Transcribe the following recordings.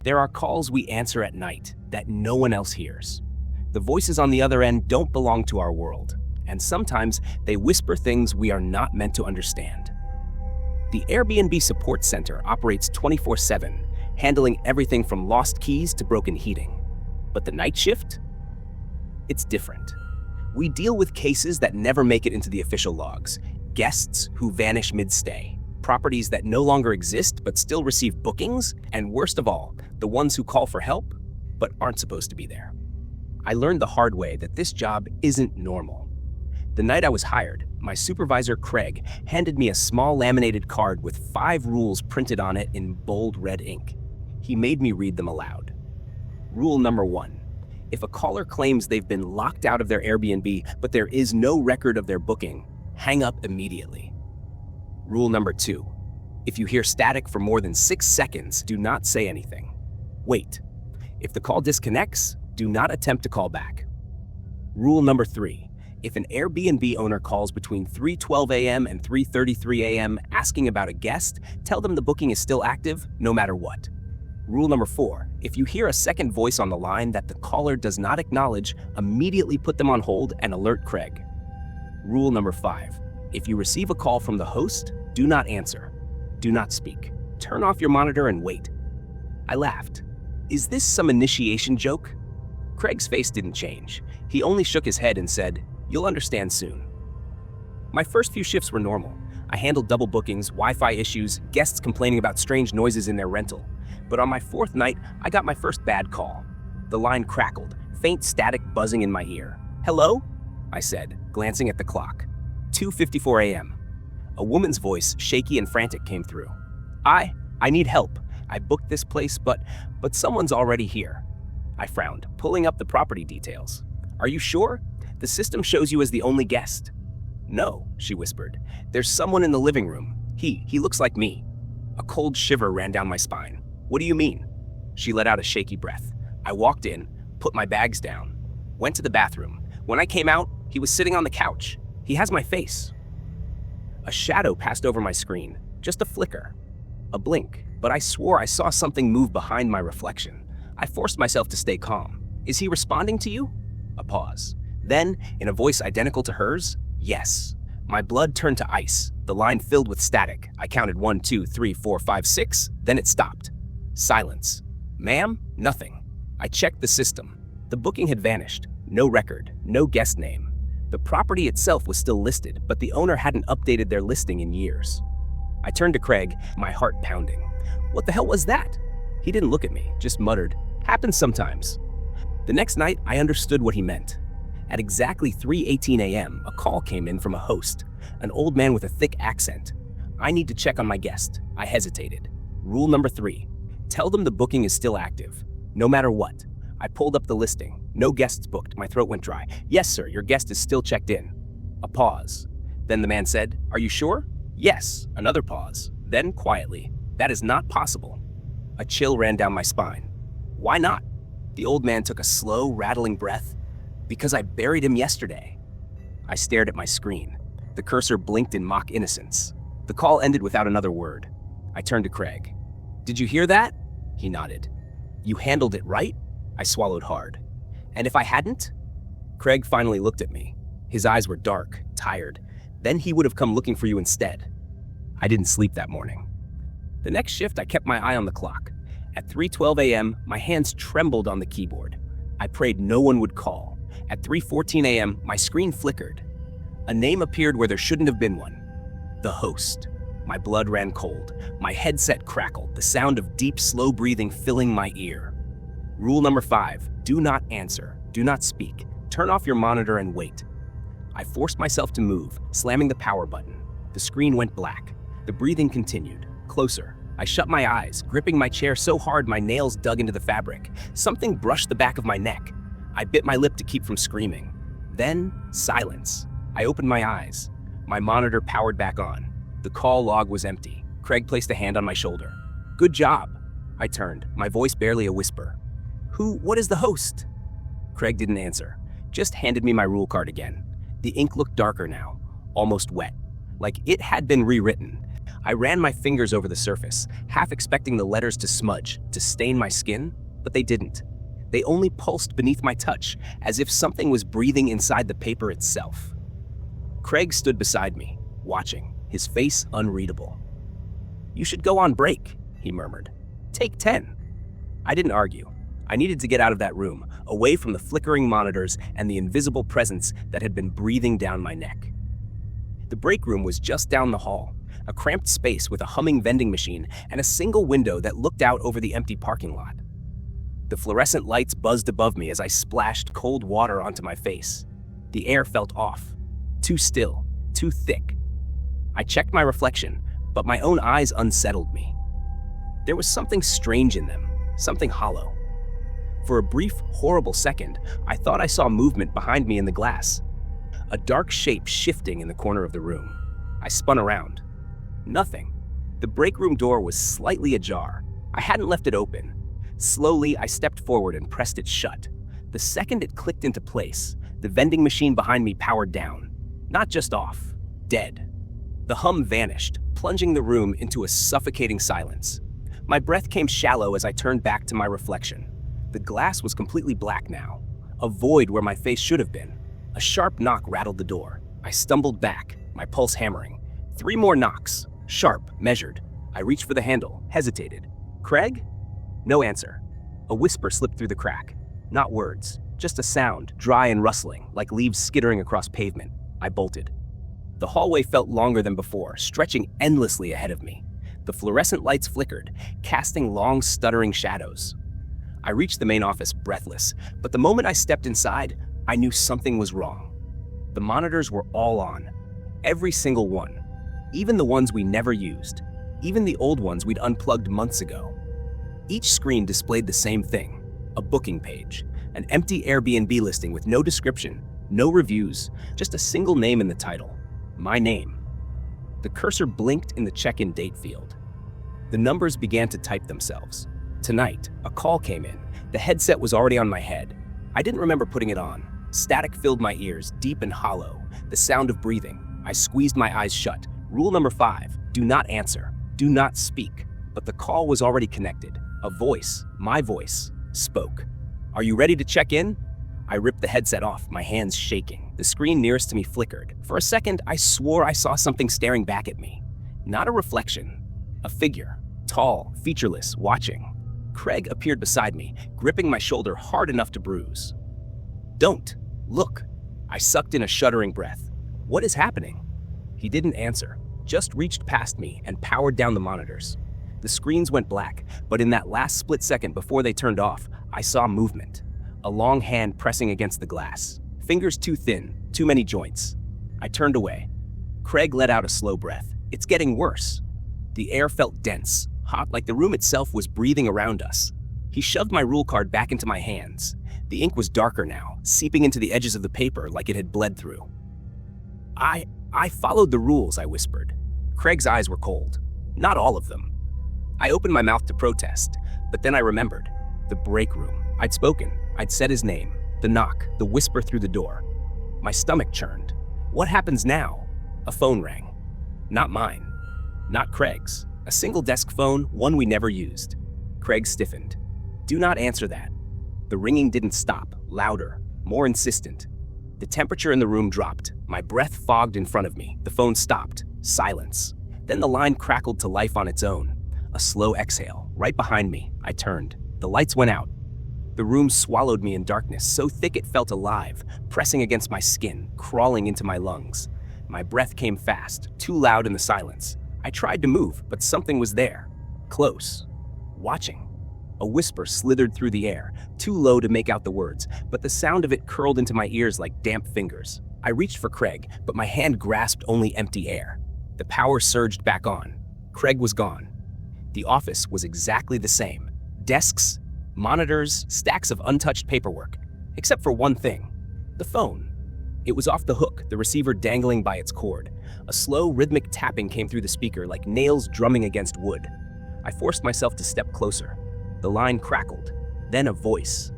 There are calls we answer at night that no one else hears. The voices on the other end don't belong to our world, and sometimes they whisper things we are not meant to understand. The Airbnb Support Center operates 24/7, handling everything from lost keys to broken heating. But the night shift? It's different. We deal with cases that never make it into the official logs, guests who vanish mid-stay, properties that no longer exist but still receive bookings, and worst of all, the ones who call for help but aren't supposed to be there. I learned the hard way that this job isn't normal. The night I was hired, my supervisor, Craig, handed me a small laminated card with 5 rules printed on it in bold red ink. He made me read them aloud. Rule number 1. If a caller claims they've been locked out of their Airbnb but there is no record of their booking, hang up immediately. Rule number 2. If you hear static for more than 6 seconds, do not say anything. Wait. If the call disconnects, do not attempt to call back. Rule number 3. If an Airbnb owner calls between 3:12 a.m. and 3:33 a.m. asking about a guest, tell them the booking is still active, no matter what. Rule number 4. If you hear a second voice on the line that the caller does not acknowledge, immediately put them on hold and alert Craig. Rule number 5. If you receive a call from the host, do not answer. Do not speak. Turn off your monitor and wait. I laughed. Is this some initiation joke? Craig's face didn't change. He only shook his head and said, "You'll understand soon." My first few shifts were normal. I handled double bookings, Wi-Fi issues, guests complaining about strange noises in their rental. But on my 4th night, I got my first bad call. The line crackled, faint static buzzing in my ear. "Hello?" I said, glancing at the clock. 2:54 a.m. A woman's voice, shaky and frantic, came through. I need help. I booked this place, but someone's already here." I frowned, pulling up the property details. "Are you sure? The system shows you as the only guest." "No," she whispered. "There's someone in the living room. He looks like me." A cold shiver ran down my spine. "What do you mean?" She let out a shaky breath. I walked in, put my bags down, went to the bathroom. When I came out, he was sitting on the couch. He has my face. A shadow passed over my screen, just a flicker, a blink, but I swore I saw something move behind my reflection. I forced myself to stay calm. "Is he responding to you?" A pause. Then, in a voice identical to hers, "Yes." My blood turned to ice. The line filled with static. I counted 1, 2, 3, 4, 5, 6. Then it stopped. Silence. "Ma'am?" "Nothing." I checked the system. The booking had vanished. No record, no guest name. The property itself was still listed, but the owner hadn't updated their listing in years. I turned to Craig, my heart pounding. "What the hell was that?" He didn't look at me, just muttered, "Happens sometimes." The next night, I understood what he meant. At exactly 3:18 a.m., a call came in from a host, an old man with a thick accent. "I need to check on my guest." I hesitated. Rule number 3. Tell them the booking is still active, no matter what. I pulled up the listing. No guests booked. My throat went dry. "Yes, sir, your guest is still checked in." A pause. Then the man said, "Are you sure?" "Yes." Another pause. Then, quietly, "That is not possible." A chill ran down my spine. "Why not?" The old man took a slow, rattling breath. "Because I buried him yesterday." I stared at my screen. The cursor blinked in mock innocence. The call ended without another word. I turned to Craig. "Did you hear that?" He nodded. "You handled it right?" I swallowed hard. "And if I hadn't?" Craig finally looked at me. His eyes were dark, tired. "Then he would have come looking for you instead." I didn't sleep that morning. The next shift, I kept my eye on the clock. At 3:12 a.m., my hands trembled on the keyboard. I prayed no one would call. At 3:14 a.m., my screen flickered. A name appeared where there shouldn't have been one. The host. My blood ran cold. My headset crackled, the sound of deep, slow breathing filling my ear. Rule number 5. Do not answer. Do not speak. Turn off your monitor and wait. I forced myself to move, slamming the power button. The screen went black. The breathing continued. Closer. I shut my eyes, gripping my chair so hard my nails dug into the fabric. Something brushed the back of my neck. I bit my lip to keep from screaming. Then, silence. I opened my eyes. My monitor powered back on. The call log was empty. Craig placed a hand on my shoulder. "Good job." I turned, my voice barely a whisper. What is the host?" Craig didn't answer, just handed me my rule card again. The ink looked darker now, almost wet, like it had been rewritten. I ran my fingers over the surface, half expecting the letters to smudge, to stain my skin, but they didn't. They only pulsed beneath my touch, as if something was breathing inside the paper itself. Craig stood beside me, watching, his face unreadable. "You should go on break," he murmured. "Take 10. I didn't argue. I needed to get out of that room, away from the flickering monitors and the invisible presence that had been breathing down my neck. The break room was just down the hall, a cramped space with a humming vending machine and a single window that looked out over the empty parking lot. The fluorescent lights buzzed above me as I splashed cold water onto my face. The air felt off, too still, too thick. I checked my reflection, but my own eyes unsettled me. There was something strange in them, something hollow. For a brief, horrible second, I thought I saw movement behind me in the glass. A dark shape shifting in the corner of the room. I spun around. Nothing. The break room door was slightly ajar. I hadn't left it open. Slowly, I stepped forward and pressed it shut. The second it clicked into place, the vending machine behind me powered down. Not just off, dead. The hum vanished, plunging the room into a suffocating silence. My breath came shallow as I turned back to my reflection. The glass was completely black now, a void where my face should have been. A sharp knock rattled the door. I stumbled back, my pulse hammering. 3 more knocks, sharp, measured. I reached for the handle, hesitated. "Craig?" No answer. A whisper slipped through the crack. Not words, just a sound, dry and rustling, like leaves skittering across pavement. I bolted. The hallway felt longer than before, stretching endlessly ahead of me. The fluorescent lights flickered, casting long, stuttering shadows. I reached the main office breathless, but the moment I stepped inside, I knew something was wrong. The monitors were all on. Every single one. Even the ones we never used. Even the old ones we'd unplugged months ago. Each screen displayed the same thing. A booking page. An empty Airbnb listing with no description, no reviews, just a single name in the title. My name. The cursor blinked in the check-in date field. The numbers began to type themselves. Tonight, a call came in. The headset was already on my head. I didn't remember putting it on. Static filled my ears, deep and hollow. The sound of breathing. I squeezed my eyes shut. Rule number 5, do not answer. Do not speak. But the call was already connected. A voice, my voice, spoke. "Are you ready to check in?" I ripped the headset off, my hands shaking. The screen nearest to me flickered. For a second, I swore I saw something staring back at me. Not a reflection. A figure. Tall, featureless, watching. Craig appeared beside me, gripping my shoulder hard enough to bruise. "Don't. Look." I sucked in a shuddering breath. "What is happening?" He didn't answer, just reached past me and powered down the monitors. The screens went black, but in that last split second before they turned off, I saw movement. A long hand pressing against the glass. Fingers too thin, too many joints. I turned away. Craig let out a slow breath. "It's getting worse." The air felt dense, hot, like the room itself was breathing around us. He shoved my rule card back into my hands. The ink was darker now, seeping into the edges of the paper like it had bled through. I followed the rules," I whispered. Craig's eyes were cold. Not all of them. I opened my mouth to protest, but then I remembered. The break room. I'd spoken. I'd said his name. The knock, the whisper through the door. My stomach churned. What happens now? A phone rang. Not mine. Not Craig's. A single desk phone, one we never used. Craig stiffened. "Do not answer that." The ringing didn't stop, louder, more insistent. The temperature in the room dropped. My breath fogged in front of me. The phone stopped. Silence. Then the line crackled to life on its own. A slow exhale. Right behind me. I turned. The lights went out. The room swallowed me in darkness, so thick it felt alive, pressing against my skin, crawling into my lungs. My breath came fast, too loud in the silence. I tried to move, but something was there. Close. Watching. A whisper slithered through the air, too low to make out the words, but the sound of it curled into my ears like damp fingers. I reached for Craig, but my hand grasped only empty air. The power surged back on. Craig was gone. The office was exactly the same. Desks, monitors, stacks of untouched paperwork, except for one thing. The phone. It was off the hook, the receiver dangling by its cord. A slow, rhythmic tapping came through the speaker like nails drumming against wood. I forced myself to step closer. The line crackled. Then a voice.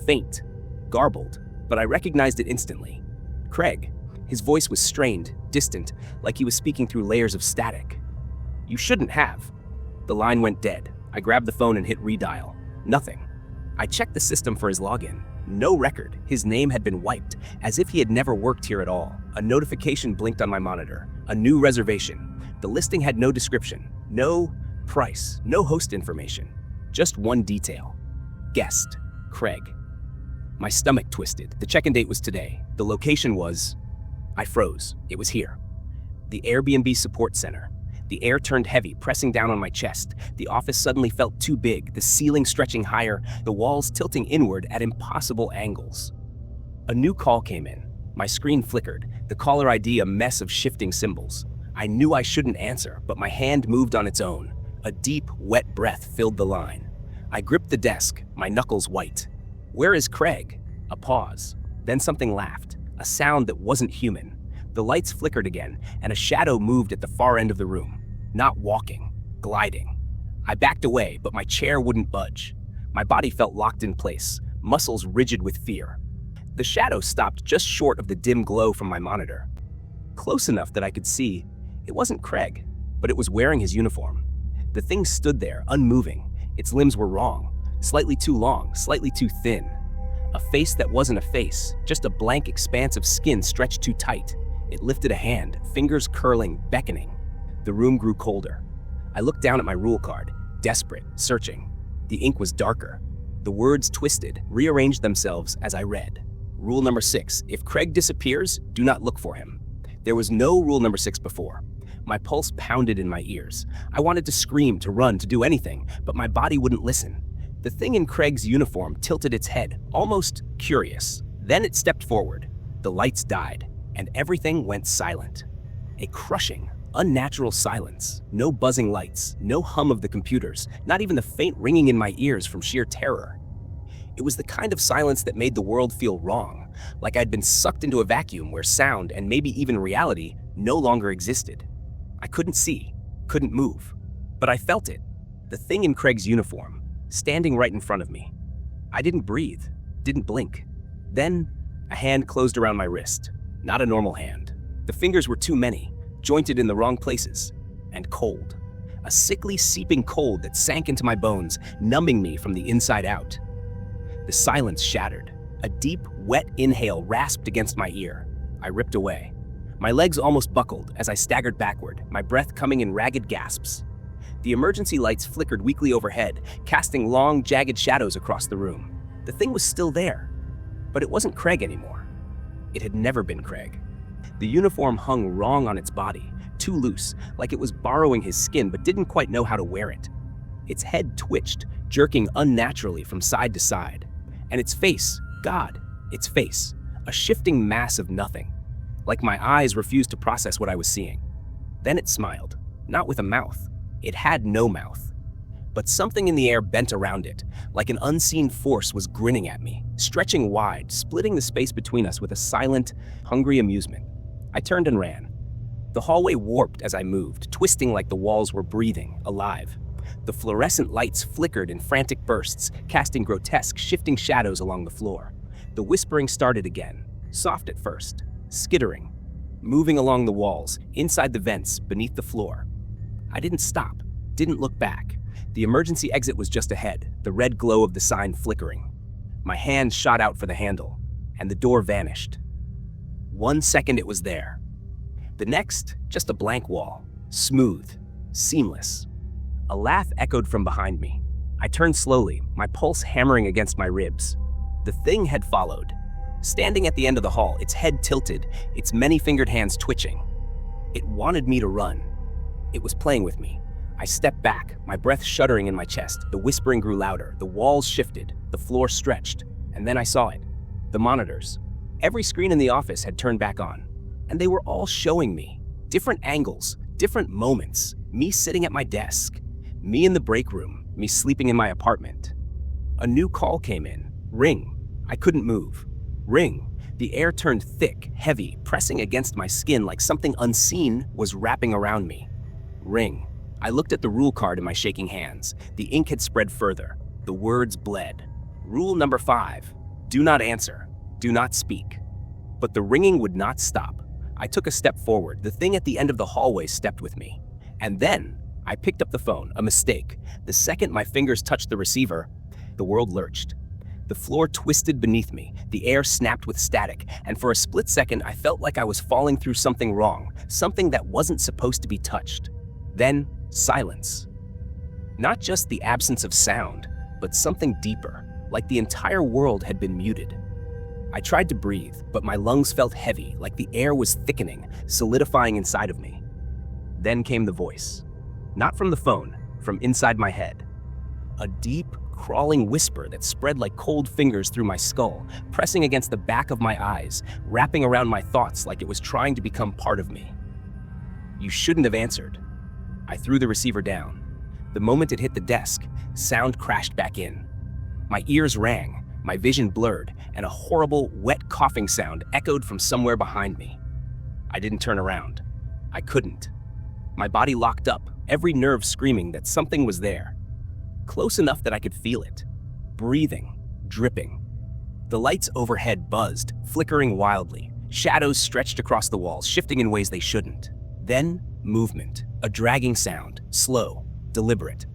Faint, garbled, but I recognized it instantly. Craig. His voice was strained, distant, like he was speaking through layers of static. You shouldn't have. The line went dead. I grabbed the phone and hit redial. Nothing. I checked the system for his login. No record. His name had been wiped, as if he had never worked here at all. A notification blinked on my monitor. A new reservation. The listing had no description, no price, no host information. Just one detail. Guest, Craig. My stomach twisted. The check-in date was today. The location was... I froze. It was here. The Airbnb support center. The air turned heavy, pressing down on my chest. The office suddenly felt too big, the ceiling stretching higher, the walls tilting inward at impossible angles. A new call came in. My screen flickered, the caller ID a mess of shifting symbols. I knew I shouldn't answer, but my hand moved on its own. A deep, wet breath filled the line. I gripped the desk, my knuckles white. "Where is Craig?" A pause. Then something laughed, a sound that wasn't human. The lights flickered again, and a shadow moved at the far end of the room. Not walking, gliding. I backed away, but my chair wouldn't budge. My body felt locked in place, muscles rigid with fear. The shadow stopped just short of the dim glow from my monitor. Close enough that I could see it wasn't Craig, but it was wearing his uniform. The thing stood there, unmoving. Its limbs were wrong, slightly too long, slightly too thin. A face that wasn't a face, just a blank expanse of skin stretched too tight. It lifted a hand, fingers curling, beckoning. The room grew colder. I looked down at my rule card, desperate, searching. The ink was darker. The words twisted, rearranged themselves as I read. Rule number 6, if Craig disappears, do not look for him. There was no rule number 6 before. My pulse pounded in my ears. I wanted to scream, to run, to do anything, but my body wouldn't listen. The thing in Craig's uniform tilted its head, almost curious. Then it stepped forward. The lights died, and everything went silent. A crushing, unnatural silence. No buzzing lights, no hum of the computers, not even the faint ringing in my ears from sheer terror. It was the kind of silence that made the world feel wrong, like I'd been sucked into a vacuum where sound, and maybe even reality, no longer existed. I couldn't see, couldn't move, but I felt it. The thing in Craig's uniform, standing right in front of me. I didn't breathe, didn't blink. Then, a hand closed around my wrist. Not a normal hand. The fingers were too many, jointed in the wrong places, and cold. A sickly, seeping cold that sank into my bones, numbing me from the inside out. The silence shattered. A deep, wet inhale rasped against my ear. I ripped away. My legs almost buckled as I staggered backward, my breath coming in ragged gasps. The emergency lights flickered weakly overhead, casting long, jagged shadows across the room. The thing was still there, but it wasn't Craig anymore. It had never been Craig. The uniform hung wrong on its body, too loose, like it was borrowing his skin but didn't quite know how to wear it. Its head twitched, jerking unnaturally from side to side. And its face, God, its face, a shifting mass of nothing. Like my eyes refused to process what I was seeing. Then it smiled, not with a mouth. It had no mouth. But something in the air bent around it, like an unseen force was grinning at me, stretching wide, splitting the space between us with a silent, hungry amusement. I turned and ran. The hallway warped as I moved, twisting like the walls were breathing, alive. The fluorescent lights flickered in frantic bursts, casting grotesque, shifting shadows along the floor. The whispering started again, soft at first, skittering, moving along the walls, inside the vents, beneath the floor. I didn't stop, didn't look back. The emergency exit was just ahead, the red glow of the sign flickering. My hand shot out for the handle, and the door vanished. 1 second it was there. The next, just a blank wall, smooth, seamless. A laugh echoed from behind me. I turned slowly, my pulse hammering against my ribs. The thing had followed. Standing at the end of the hall, its head tilted, its many-fingered hands twitching. It wanted me to run. It was playing with me. I stepped back, my breath shuddering in my chest. The whispering grew louder, the walls shifted, the floor stretched, and then I saw it. The monitors. Every screen in the office had turned back on, and they were all showing me. Different angles, different moments. Me sitting at my desk. Me in the break room, me sleeping in my apartment. A new call came in. Ring. I couldn't move. Ring. The air turned thick, heavy, pressing against my skin like something unseen was wrapping around me. Ring. I looked at the rule card in my shaking hands. The ink had spread further. The words bled. Rule number 5. Do not answer. Do not speak. But the ringing would not stop. I took a step forward. The thing at the end of the hallway stepped with me. And then, I picked up the phone, a mistake. The second my fingers touched the receiver, the world lurched. The floor twisted beneath me, the air snapped with static, and for a split second I felt like I was falling through something wrong, something that wasn't supposed to be touched. Then, silence. Not just the absence of sound, but something deeper, like the entire world had been muted. I tried to breathe, but my lungs felt heavy, like the air was thickening, solidifying inside of me. Then came the voice. Not from the phone, from inside my head. A deep, crawling whisper that spread like cold fingers through my skull, pressing against the back of my eyes, wrapping around my thoughts like it was trying to become part of me. You shouldn't have answered. I threw the receiver down. The moment it hit the desk, sound crashed back in. My ears rang, my vision blurred, and a horrible, wet coughing sound echoed from somewhere behind me. I didn't turn around. I couldn't. My body locked up, every nerve screaming that something was there. Close enough that I could feel it. Breathing, dripping. The lights overhead buzzed, flickering wildly. Shadows stretched across the walls, shifting in ways they shouldn't. Then, movement, a dragging sound, slow, deliberate.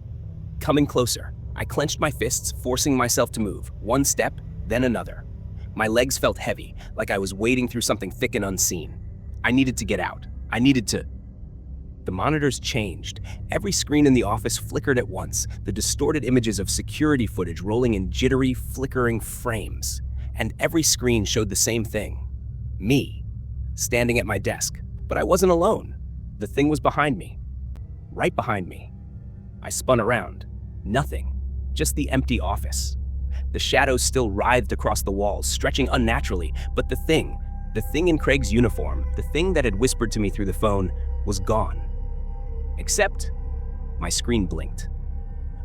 Coming closer, I clenched my fists, forcing myself to move, one step, then another. My legs felt heavy, like I was wading through something thick and unseen. I needed to get out. I needed to... The monitors changed. Every screen in the office flickered at once, the distorted images of security footage rolling in jittery, flickering frames. And every screen showed the same thing. Me, standing at my desk. But I wasn't alone. The thing was behind me. Right behind me. I spun around. Nothing. Just the empty office. The shadows still writhed across the walls, stretching unnaturally, but the thing in Craig's uniform, the thing that had whispered to me through the phone, was gone. Except, my screen blinked.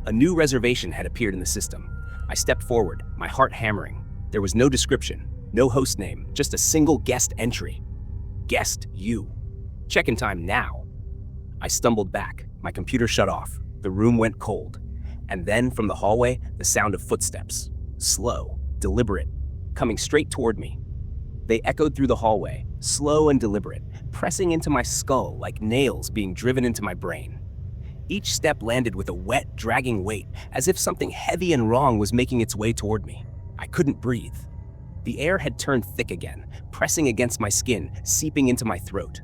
A new reservation had appeared in the system. I stepped forward, my heart hammering. There was no description, no host name, just a single guest entry. Guest you. Check-in time now. I stumbled back, my computer shut off, the room went cold. And then, from the hallway, the sound of footsteps. Slow, deliberate, coming straight toward me. They echoed through the hallway, slow and deliberate, pressing into my skull like nails being driven into my brain. Each step landed with a wet, dragging weight, as if something heavy and wrong was making its way toward me. I couldn't breathe. The air had turned thick again, pressing against my skin, seeping into my throat.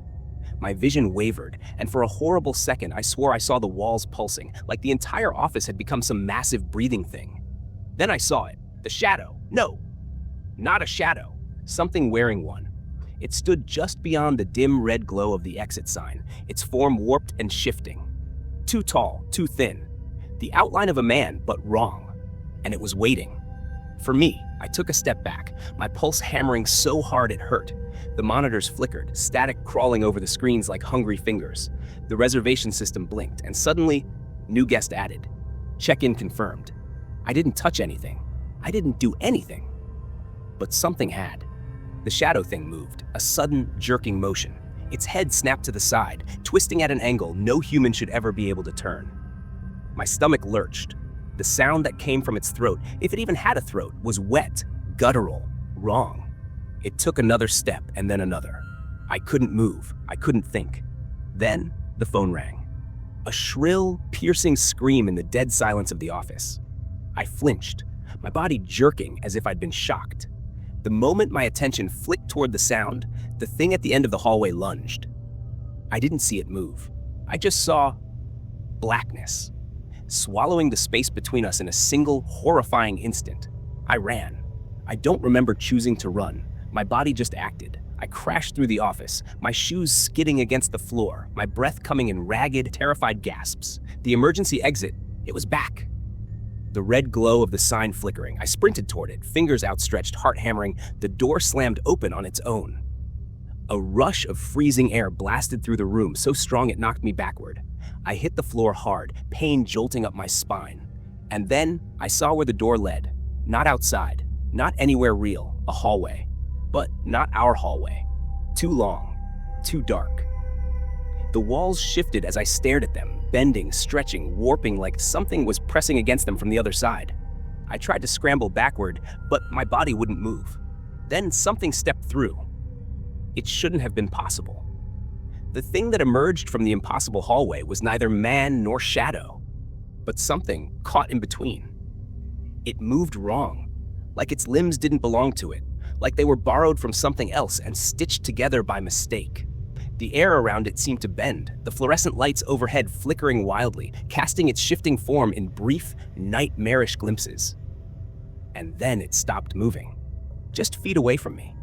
My vision wavered, and for a horrible second I swore I saw the walls pulsing, like the entire office had become some massive breathing thing. Then I saw it. The shadow. No, not a shadow. Something wearing one. It stood just beyond the dim red glow of the exit sign, its form warped and shifting. Too tall, too thin. The outline of a man, but wrong. And it was waiting. For me, I took a step back, my pulse hammering so hard it hurt. The monitors flickered, static crawling over the screens like hungry fingers. The reservation system blinked, and suddenly, new guest added. Check-in confirmed. I didn't touch anything. I didn't do anything. But something had. The shadow thing moved, a sudden, jerking motion. Its head snapped to the side, twisting at an angle no human should ever be able to turn. My stomach lurched. The sound that came from its throat, if it even had a throat, was wet, guttural, wrong. It took another step and then another. I couldn't move. I couldn't think. Then, the phone rang. A shrill, piercing scream in the dead silence of the office. I flinched, my body jerking as if I'd been shocked. The moment my attention flicked toward the sound, the thing at the end of the hallway lunged. I didn't see it move. I just saw blackness, swallowing the space between us in a single, horrifying instant. I ran. I don't remember choosing to run. My body just acted. I crashed through the office, my shoes skidding against the floor, my breath coming in ragged, terrified gasps. The emergency exit, it was back. The red glow of the sign flickering. I sprinted toward it, fingers outstretched, heart hammering. The door slammed open on its own. A rush of freezing air blasted through the room, so strong it knocked me backward. I hit the floor hard, pain jolting up my spine. And then I saw where the door led. Not outside, not anywhere real, a hallway. But not our hallway. Too long, too dark. The walls shifted as I stared at them, bending, stretching, warping like something was pressing against them from the other side. I tried to scramble backward, but my body wouldn't move. Then something stepped through. It shouldn't have been possible. The thing that emerged from the impossible hallway was neither man nor shadow, but something caught in between. It moved wrong, like its limbs didn't belong to it, like they were borrowed from something else and stitched together by mistake. The air around it seemed to bend, the fluorescent lights overhead flickering wildly, casting its shifting form in brief, nightmarish glimpses. And then it stopped moving, just feet away from me,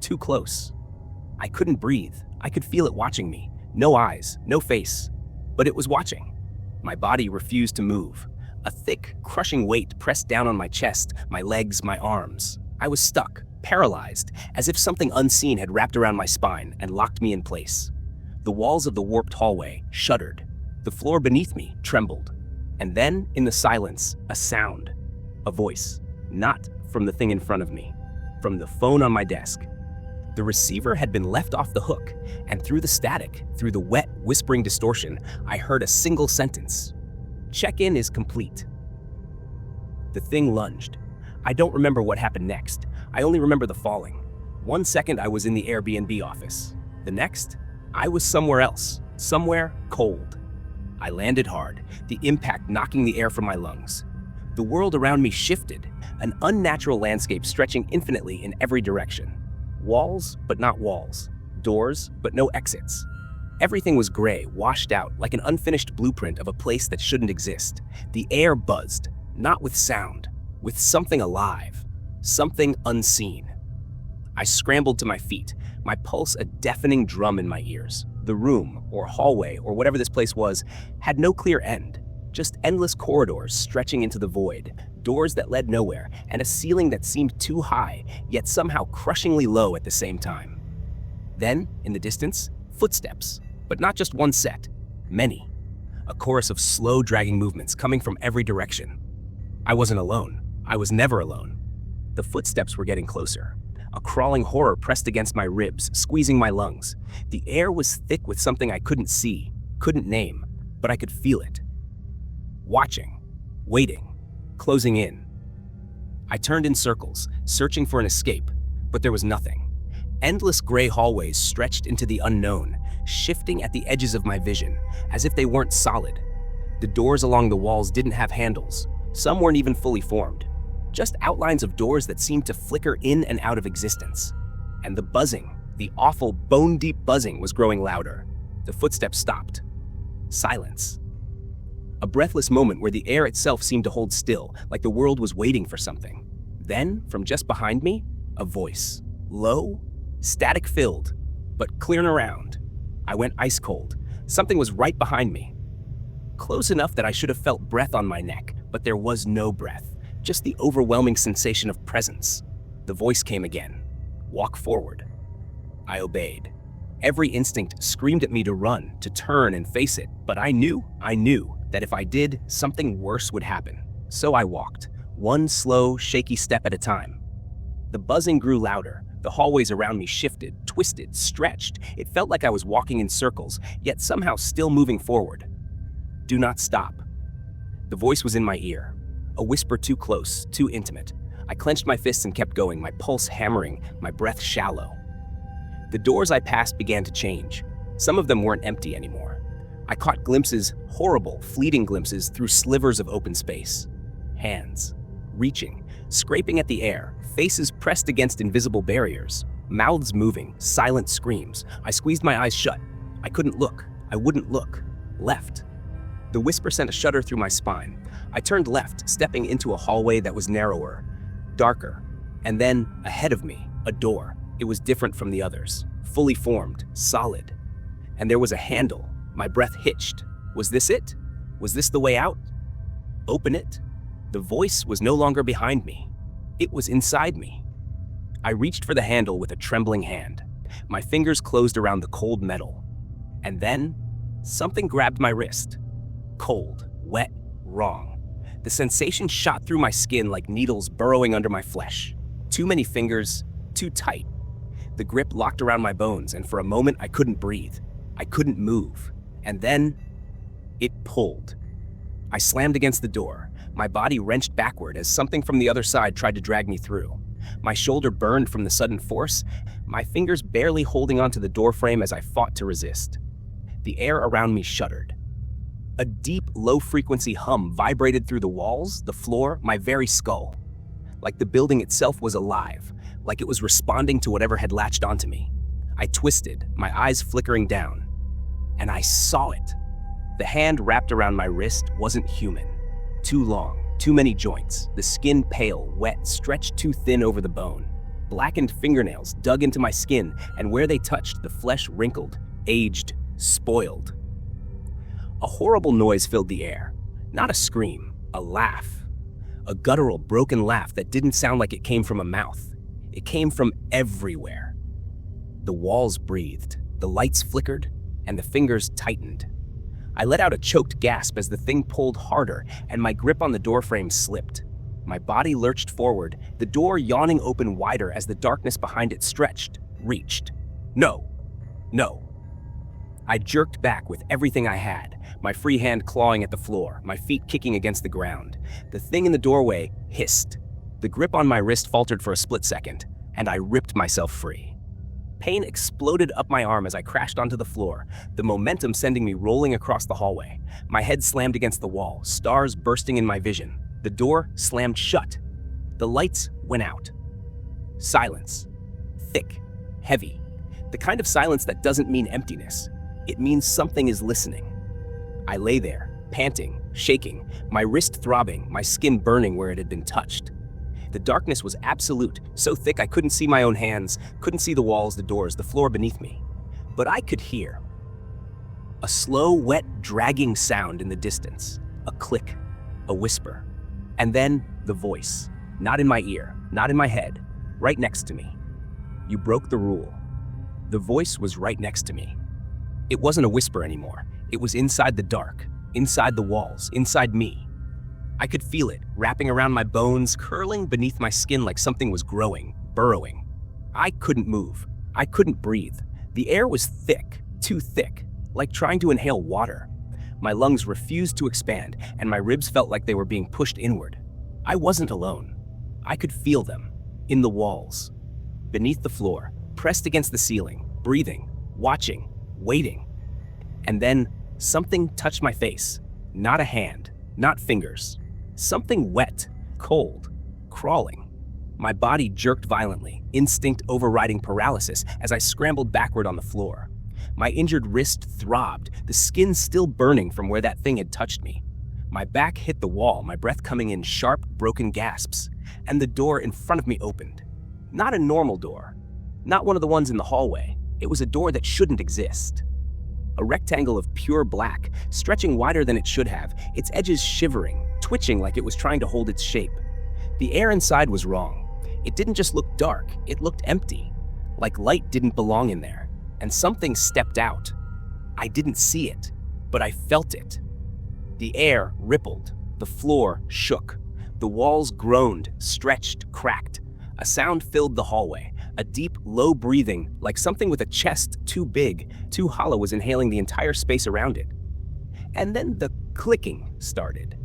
too close. I couldn't breathe. I could feel it watching me. No eyes, no face, but it was watching. My body refused to move. A thick, crushing weight pressed down on my chest, my legs, my arms. I was stuck, paralyzed, as if something unseen had wrapped around my spine and locked me in place. The walls of the warped hallway shuddered. The floor beneath me trembled. And then, in the silence, a sound. A voice. Not from the thing in front of me. From the phone on my desk. The receiver had been left off the hook, and through the static, through the wet, whispering distortion, I heard a single sentence. Check-in is complete. The thing lunged. I don't remember what happened next. I only remember the falling. 1 second I was in the Airbnb office. The next, I was somewhere else, somewhere cold. I landed hard, the impact knocking the air from my lungs. The world around me shifted, an unnatural landscape stretching infinitely in every direction. Walls, but not walls. Doors, but no exits. Everything was gray, washed out, like an unfinished blueprint of a place that shouldn't exist. The air buzzed, not with sound, with something alive, something unseen. I scrambled to my feet, my pulse a deafening drum in my ears. The room, or hallway, or whatever this place was, had no clear end. Just endless corridors stretching into the void, doors that led nowhere, and a ceiling that seemed too high, yet somehow crushingly low at the same time. Then, in the distance, footsteps, but not just one set, many. A chorus of slow, dragging movements coming from every direction. I wasn't alone. I was never alone. The footsteps were getting closer. A crawling horror pressed against my ribs, squeezing my lungs. The air was thick with something I couldn't see, couldn't name, but I could feel it. Watching, waiting, closing in. I turned in circles, searching for an escape, but there was nothing. Endless gray hallways stretched into the unknown, shifting at the edges of my vision, as if they weren't solid. The doors along the walls didn't have handles. Some weren't even fully formed. Just outlines of doors that seemed to flicker in and out of existence. And the buzzing, the awful, bone-deep buzzing was growing louder. The footsteps stopped. Silence. A breathless moment where the air itself seemed to hold still, like the world was waiting for something. Then, from just behind me, a voice. Low, static-filled, but clear and around. I went ice cold. Something was right behind me. Close enough that I should have felt breath on my neck, but there was no breath, just the overwhelming sensation of presence. The voice came again. Walk forward. I obeyed. Every instinct screamed at me to run, to turn and face it, but I knew that if I did, something worse would happen. So I walked, one slow, shaky step at a time. The buzzing grew louder. The hallways around me shifted, twisted, stretched. It felt like I was walking in circles, yet somehow still moving forward. Do not stop. The voice was in my ear. A whisper too close, too intimate. I clenched my fists and kept going, my pulse hammering, my breath shallow. The doors I passed began to change. Some of them weren't empty anymore. I caught glimpses, horrible, fleeting glimpses, through slivers of open space. Hands, reaching, scraping at the air, faces pressed against invisible barriers, mouths moving, silent screams. I squeezed my eyes shut. I couldn't look. I wouldn't look. Left. The whisper sent a shudder through my spine. I turned left, stepping into a hallway that was narrower, darker, and then, ahead of me, a door. It was different from the others, fully formed, solid. And there was a handle. My breath hitched. Was this it? Was this the way out? Open it. The voice was no longer behind me. It was inside me. I reached for the handle with a trembling hand. My fingers closed around the cold metal. And then, something grabbed my wrist. Cold, wet, wrong. The sensation shot through my skin like needles burrowing under my flesh. Too many fingers, too tight. The grip locked around my bones, and for a moment I couldn't breathe. I couldn't move. And then, it pulled. I slammed against the door. My body wrenched backward as something from the other side tried to drag me through. My shoulder burned from the sudden force, my fingers barely holding onto the doorframe as I fought to resist. The air around me shuddered. A deep, low-frequency hum vibrated through the walls, the floor, my very skull. Like the building itself was alive, like it was responding to whatever had latched onto me. I twisted, my eyes flickering down, and I saw it. The hand wrapped around my wrist wasn't human. Too long, too many joints, the skin pale, wet, stretched too thin over the bone. Blackened fingernails dug into my skin, and where they touched, the flesh wrinkled, aged, spoiled. A horrible noise filled the air. Not a scream, a laugh. A guttural, broken laugh that didn't sound like it came from a mouth. It came from everywhere. The walls breathed, the lights flickered, and the fingers tightened. I let out a choked gasp as the thing pulled harder and my grip on the doorframe slipped. My body lurched forward, the door yawning open wider as the darkness behind it stretched, reached. No. No. I jerked back with everything I had, my free hand clawing at the floor, my feet kicking against the ground. The thing in the doorway hissed. The grip on my wrist faltered for a split second, and I ripped myself free. Pain exploded up my arm as I crashed onto the floor, the momentum sending me rolling across the hallway. My head slammed against the wall, stars bursting in my vision. The door slammed shut. The lights went out. Silence. Thick, heavy. The kind of silence that doesn't mean emptiness. It means something is listening. I lay there, panting, shaking, my wrist throbbing, my skin burning where it had been touched. The darkness was absolute, so thick I couldn't see my own hands, couldn't see the walls, the doors, the floor beneath me. But I could hear. A slow, wet, dragging sound in the distance. A click, a whisper. And then the voice. Not in my ear, not in my head, right next to me. You broke the rule. The voice was right next to me. It wasn't a whisper anymore. It was inside the dark, inside the walls, inside me. I could feel it, wrapping around my bones, curling beneath my skin like something was growing, burrowing. I couldn't move. I couldn't breathe. The air was thick, too thick, like trying to inhale water. My lungs refused to expand, and my ribs felt like they were being pushed inward. I wasn't alone. I could feel them, in the walls, beneath the floor, pressed against the ceiling, breathing, watching, waiting. And then something touched my face. Not a hand, not fingers. Something wet, cold, crawling. My body jerked violently, instinct overriding paralysis as I scrambled backward on the floor. My injured wrist throbbed, the skin still burning from where that thing had touched me. My back hit the wall, my breath coming in sharp, broken gasps, and the door in front of me opened. Not a normal door, not one of the ones in the hallway. It was a door that shouldn't exist. A rectangle of pure black, stretching wider than it should have, its edges shivering, twitching like it was trying to hold its shape. The air inside was wrong. It didn't just look dark, it looked empty, like light didn't belong in there, and something stepped out. I didn't see it, but I felt it. The air rippled, the floor shook, the walls groaned, stretched, cracked. A sound filled the hallway. A deep, low breathing, like something with a chest too big, too hollow was inhaling the entire space around it. And then the clicking started.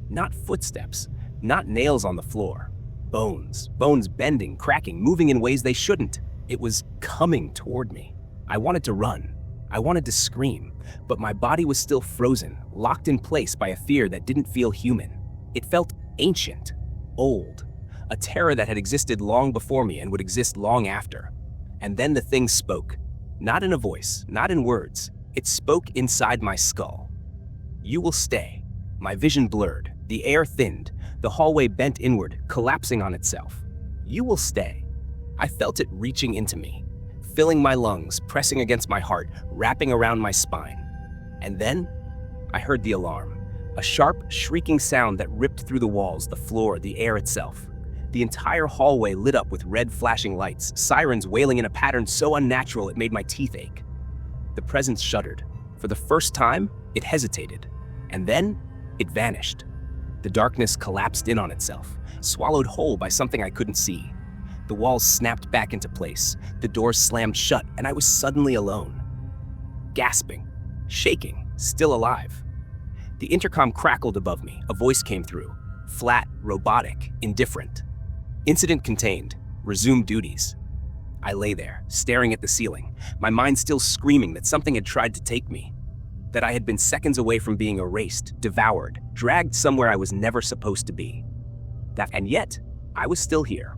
Not footsteps, not nails on the floor. Bones bending, cracking, moving in ways they shouldn't. It was coming toward me. I wanted to run. I wanted to scream, but my body was still frozen, locked in place by a fear that didn't feel human. It felt ancient, old. A terror that had existed long before me and would exist long after. And then the thing spoke. Not in a voice, not in words. It spoke inside my skull. You will stay. My vision blurred. The air thinned. The hallway bent inward, collapsing on itself. You will stay. I felt it reaching into me, filling my lungs, pressing against my heart, wrapping around my spine. And then I heard the alarm. A sharp, shrieking sound that ripped through the walls, the floor, the air itself. The entire hallway lit up with red flashing lights, sirens wailing in a pattern so unnatural it made my teeth ache. The presence shuddered. For the first time, it hesitated. And then, it vanished. The darkness collapsed in on itself, swallowed whole by something I couldn't see. The walls snapped back into place, the doors slammed shut, and I was suddenly alone. Gasping, shaking, still alive. The intercom crackled above me, a voice came through. Flat, robotic, indifferent. Incident contained. Resume duties. I lay there, staring at the ceiling, my mind still screaming that something had tried to take me. that I had been seconds away from being erased, devoured, dragged somewhere I was never supposed to be. And yet, I was still here.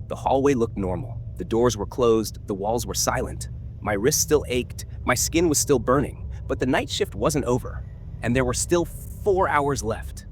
The hallway looked normal. The doors were closed, the walls were silent. My wrist still ached, my skin was still burning, but the night shift wasn't over, and there were still 4 hours left.